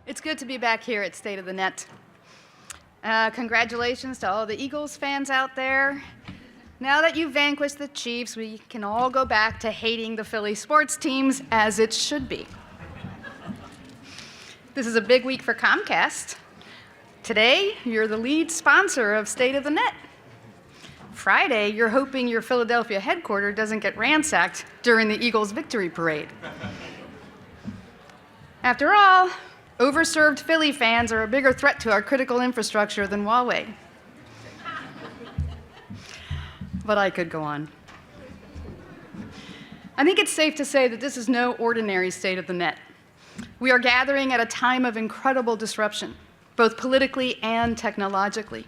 It's good to be back here at State of the Net. Congratulations to all the Eagles fans out there. Now that you've vanquished the Chiefs, we can all go back to hating the Philly sports teams as it should be. This is a big week for Comcast. Today, you're the lead sponsor of State of the Net. Friday, you're hoping your Philadelphia headquarters doesn't get ransacked during the Eagles' victory parade. After all, overserved Philly fans are a bigger threat to our critical infrastructure than Huawei. But I could go on. I think it's safe to say that this is no ordinary State of the Net. We are gathering at a time of incredible disruption, both politically and technologically.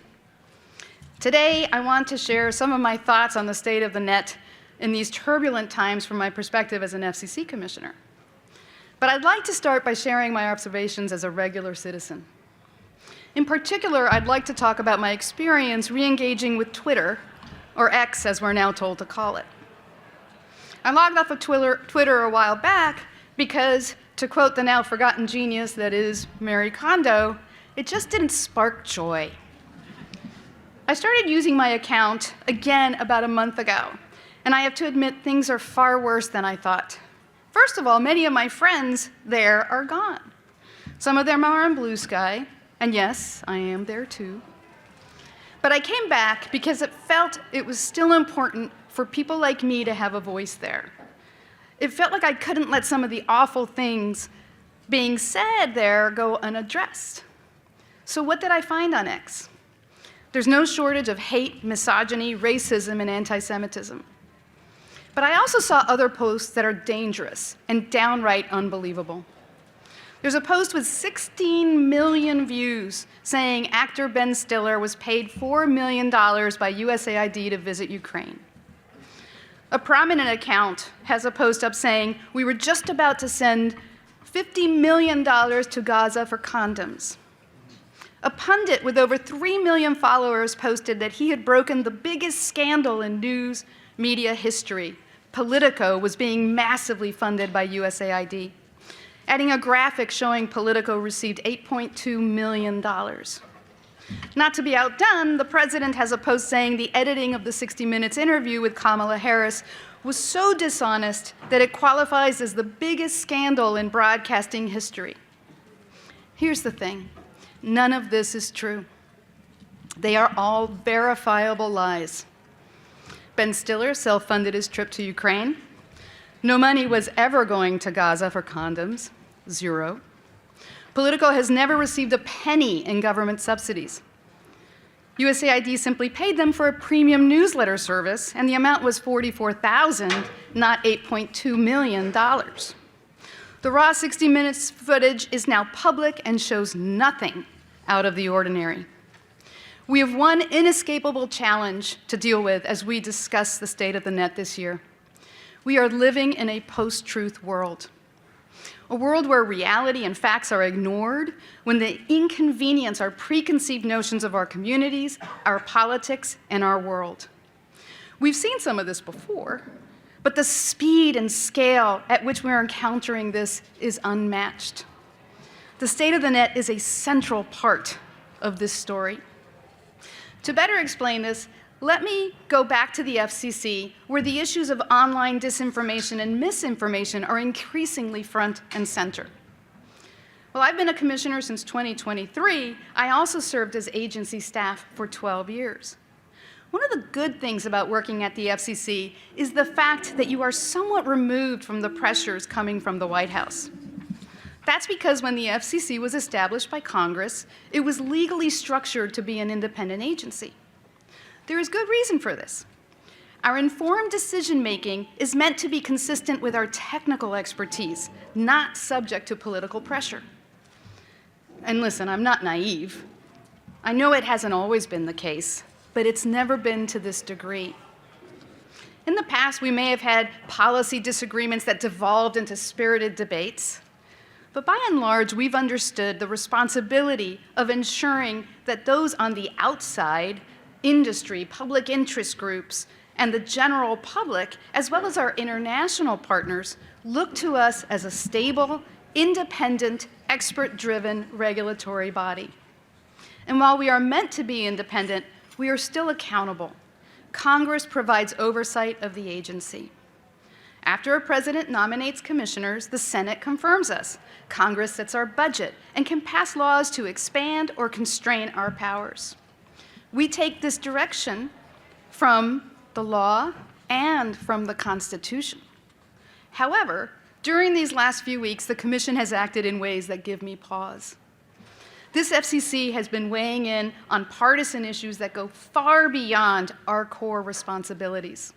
Today, I want to share some of my thoughts on the state of the net in these turbulent times from my perspective as an FCC commissioner. But I'd like to start by sharing my observations as a regular citizen. In particular, I'd like to talk about my experience re-engaging with Twitter, or X as we're now told to call it. I logged off of Twitter a while back because, to quote the now forgotten genius that is Marie Kondo, it just didn't spark joy. I started using my account again about a month ago, and I have to admit things are far worse than I thought. First of all, many of my friends there are gone. Some of them are on Blue Sky, and yes, I am there too. But I came back because it felt it was still important for people like me to have a voice there. It felt like I couldn't let some of the awful things being said there go unaddressed. So what did I find on X? There's no shortage of hate, misogyny, racism, and anti-Semitism. But I also saw other posts that are dangerous and downright unbelievable. There's a post with 16 million views saying actor Ben Stiller was paid $4 million by USAID to visit Ukraine. A prominent account has a post up saying, "We were just about to send $50 million to Gaza for condoms." A pundit with over 3 million followers posted that he had broken the biggest scandal in news media history. Politico was being massively funded by USAID, adding a graphic showing Politico received $8.2 million. Not to be outdone, the president has a post saying the editing of the 60 Minutes interview with Kamala Harris was so dishonest that it qualifies as the biggest scandal in broadcasting history. Here's the thing. None of this is true. They are all verifiable lies. Ben Stiller self-funded his trip to Ukraine. No money was ever going to Gaza for condoms, zero. Politico has never received a penny in government subsidies. USAID simply paid them for a premium newsletter service, and the amount was $44,000, not $8.2 million. The raw 60 Minutes footage is now public and shows nothing out of the ordinary. We have one inescapable challenge to deal with as we discuss the state of the net this year. We are living in a post-truth world, a world where reality and facts are ignored when they inconvenience our preconceived notions of our communities, our politics, and our world. We've seen some of this before, but the speed and scale at which we're encountering this is unmatched. The state of the net is a central part of this story. To better explain this, let me go back to the FCC, where the issues of online disinformation and misinformation are increasingly front and center. Well, I've been a commissioner since 2023. I also served as agency staff for 12 years. One of the good things about working at the FCC is the fact that you are somewhat removed from the pressures coming from the White House. That's because when the FCC was established by Congress, it was legally structured to be an independent agency. There is good reason for this. Our informed decision-making is meant to be consistent with our technical expertise, not subject to political pressure. And listen, I'm not naive. I know it hasn't always been the case, but it's never been to this degree. In the past, we may have had policy disagreements that devolved into spirited debates. But by and large, we've understood the responsibility of ensuring that those on the outside, industry, public interest groups, and the general public, as well as our international partners, look to us as a stable, independent, expert-driven regulatory body. And while we are meant to be independent, we are still accountable. Congress provides oversight of the agency. After a president nominates commissioners, the Senate confirms us. Congress sets our budget and can pass laws to expand or constrain our powers. We take this direction from the law and from the Constitution. However, during these last few weeks, the Commission has acted in ways that give me pause. This FCC has been weighing in on partisan issues that go far beyond our core responsibilities.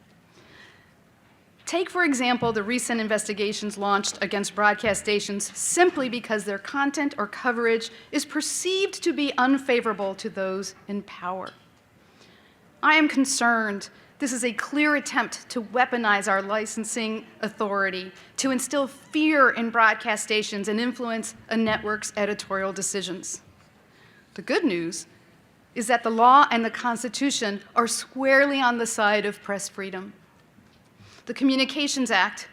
Take, for example, the recent investigations launched against broadcast stations simply because their content or coverage is perceived to be unfavorable to those in power. I am concerned this is a clear attempt to weaponize our licensing authority, to instill fear in broadcast stations and influence a network's editorial decisions. The good news is that the law and the Constitution are squarely on the side of press freedom. The Communications Act,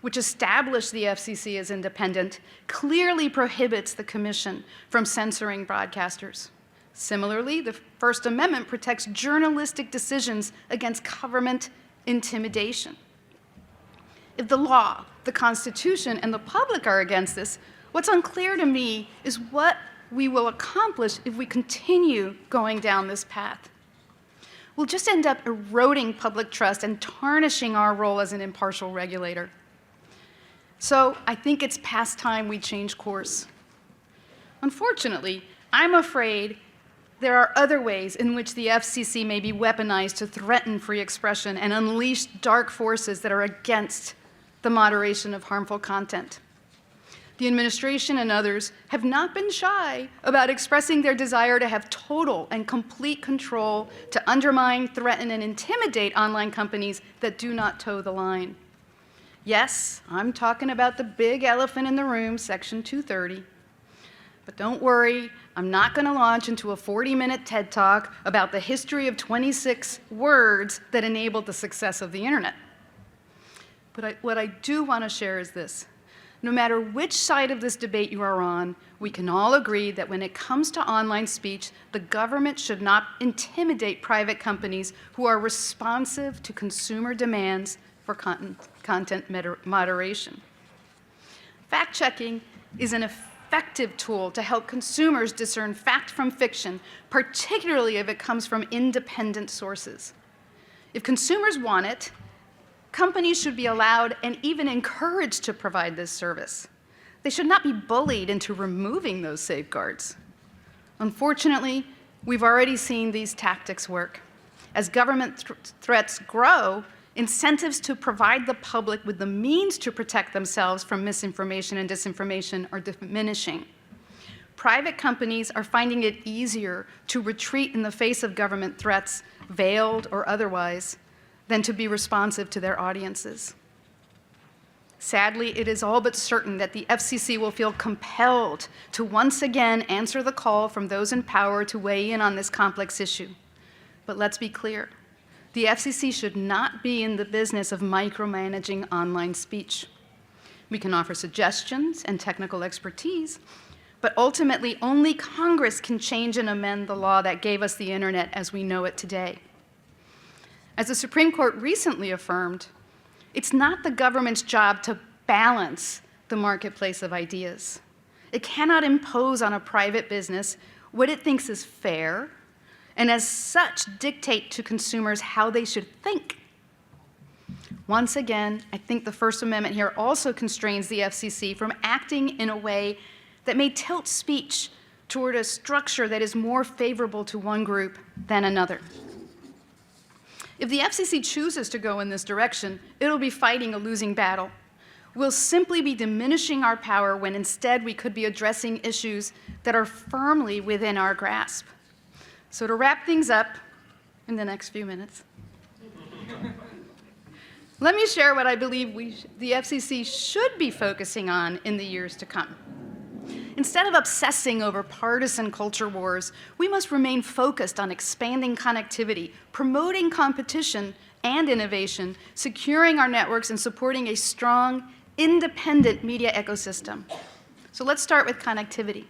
which established the FCC as independent, clearly prohibits the Commission from censoring broadcasters. Similarly, the First Amendment protects journalistic decisions against government intimidation. If the law, the Constitution, and the public are against this, what's unclear to me is what we will accomplish if we continue going down this path. We'll just end up eroding public trust and tarnishing our role as an impartial regulator. So I think it's past time we change course. Unfortunately, I'm afraid there are other ways in which the FCC may be weaponized to threaten free expression and unleash dark forces that are against the moderation of harmful content. The administration and others have not been shy about expressing their desire to have total and complete control to undermine, threaten, and intimidate online companies that do not toe the line. Yes, I'm talking about the big elephant in the room, Section 230. But don't worry, I'm not going to launch into a 40-minute TED Talk about the history of 26 words that enabled the success of the internet. But what I do want to share is this. No matter which side of this debate you are on, we can all agree that when it comes to online speech, the government should not intimidate private companies who are responsive to consumer demands for content moderation. Fact-checking is an effective tool to help consumers discern fact from fiction, particularly if it comes from independent sources. If consumers want it, companies should be allowed and even encouraged to provide this service. They should not be bullied into removing those safeguards. Unfortunately, we've already seen these tactics work. As government threats grow, incentives to provide the public with the means to protect themselves from misinformation and disinformation are diminishing. Private companies are finding it easier to retreat in the face of government threats, veiled or otherwise, than to be responsive to their audiences. Sadly, it is all but certain that the FCC will feel compelled to once again answer the call from those in power to weigh in on this complex issue. But let's be clear. The FCC should not be in the business of micromanaging online speech. We can offer suggestions and technical expertise, but ultimately only Congress can change and amend the law that gave us the internet as we know it today. As the Supreme Court recently affirmed, it's not the government's job to balance the marketplace of ideas. It cannot impose on a private business what it thinks is fair, and as such dictate to consumers how they should think. Once again, I think the First Amendment here also constrains the FCC from acting in a way that may tilt speech toward a structure that is more favorable to one group than another. If the FCC chooses to go in this direction, it'll be fighting a losing battle. We'll simply be diminishing our power when instead we could be addressing issues that are firmly within our grasp. So to wrap things up in the next few minutes, let me share what I believe the FCC should be focusing on in the years to come. Instead of obsessing over partisan culture wars, we must remain focused on expanding connectivity, promoting competition and innovation, securing our networks, and supporting a strong, independent media ecosystem. So let's start with connectivity.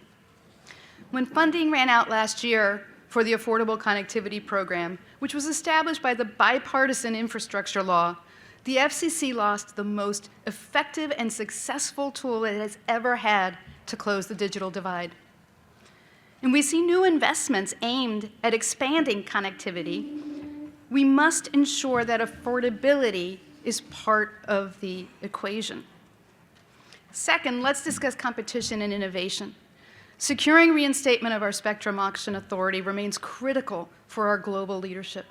When funding ran out last year for the Affordable Connectivity Program, which was established by the bipartisan infrastructure law, the FCC lost the most effective and successful tool it has ever had to close the digital divide. And we see new investments aimed at expanding connectivity. We must ensure that affordability is part of the equation. Second, let's discuss competition and innovation. Securing reinstatement of our spectrum auction authority remains critical for our global leadership.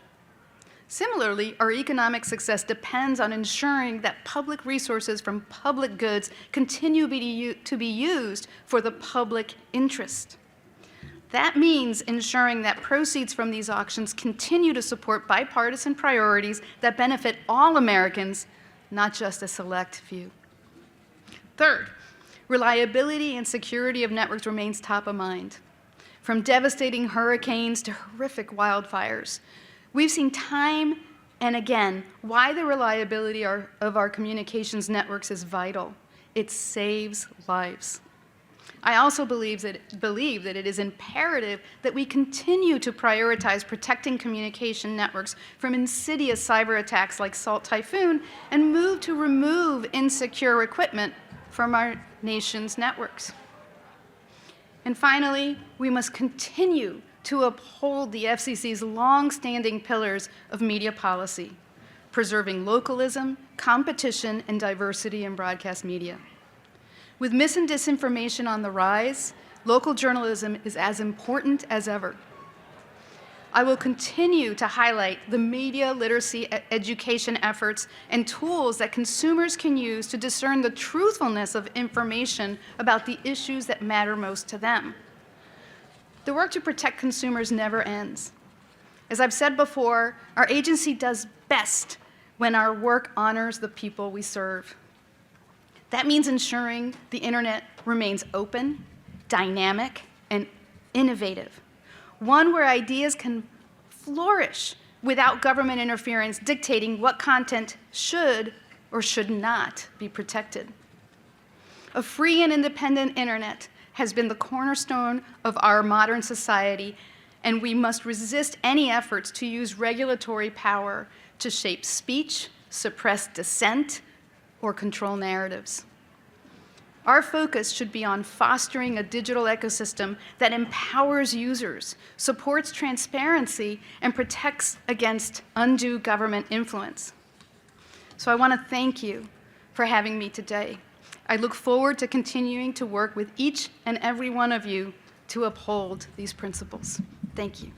Similarly, our economic success depends on ensuring that public resources from public goods continue to be used for the public interest. That means ensuring that proceeds from these auctions continue to support bipartisan priorities that benefit all Americans, not just a select few. Third, reliability and security of networks remains top of mind. From devastating hurricanes to horrific wildfires, we've seen time and again why the reliability of our communications networks is vital. It saves lives. I also believe that it is imperative that we continue to prioritize protecting communication networks from insidious cyber attacks like Salt Typhoon and move to remove insecure equipment from our nation's networks. And finally, we must continue to uphold the FCC's long-standing pillars of media policy, preserving localism, competition, and diversity in broadcast media. With mis and disinformation on the rise, local journalism is as important as ever. I will continue to highlight the media literacy education efforts and tools that consumers can use to discern the truthfulness of information about the issues that matter most to them. The work to protect consumers never ends. As I've said before, our agency does best when our work honors the people we serve. That means ensuring the internet remains open, dynamic, and innovative. One where ideas can flourish without government interference dictating what content should or should not be protected. A free and independent internet has been the cornerstone of our modern society, and we must resist any efforts to use regulatory power to shape speech, suppress dissent, or control narratives. Our focus should be on fostering a digital ecosystem that empowers users, supports transparency, and protects against undue government influence. So I want to thank you for having me today. I look forward to continuing to work with each and every one of you to uphold these principles. Thank you.